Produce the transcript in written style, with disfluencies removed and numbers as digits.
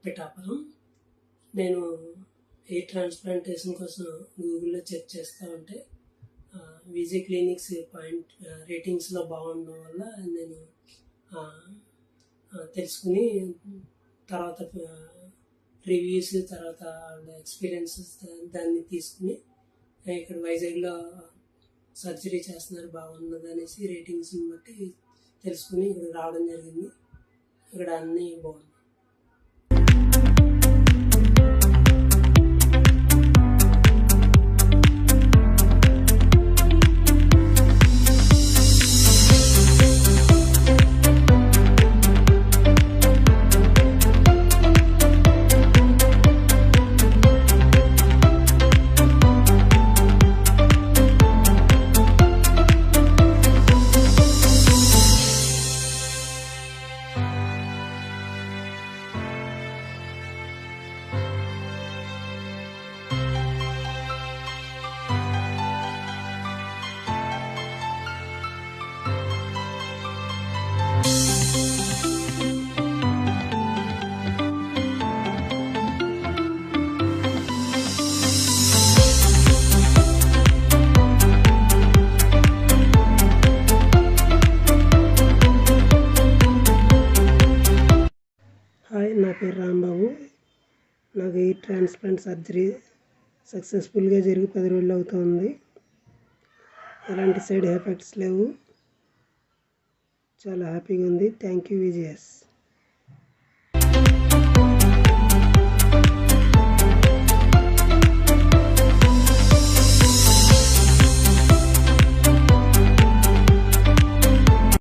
పిఠాపురం. నేను hair transplantation కోసం గూగుల్లో చెక్ చేస్తూ ఉంటే విజీ క్లినిక్స్ రేటింగ్స్లో బాగుండడం వల్ల నేను తెలుసుకుని తర్వాత రివ్యూస్, తర్వాత వాళ్ళ ఎక్స్పీరియన్సెస్ దాన్ని తీసుకుని ఇక్కడ వైజాగ్లో సర్జరీ చేస్తున్నారు బాగున్నది అనేసి రేటింగ్స్ని బట్టి తెలుసుకుని ఇక్కడ రావడం జరిగింది. ఇక్కడ అన్నీ బాగున్నాయి. హాయ్, నా పేరు రాంబాబు. నాకు హెయిర్ ట్రాన్స్ప్లాంట్ సర్జరీ సక్సెస్ఫుల్గా జరిగి 10 రోజులు అవుతుంది. ఎలాంటి సైడ్ ఎఫెక్ట్స్ లేవు. చాలా హ్యాపీగా ఉంది. Thank you VGS.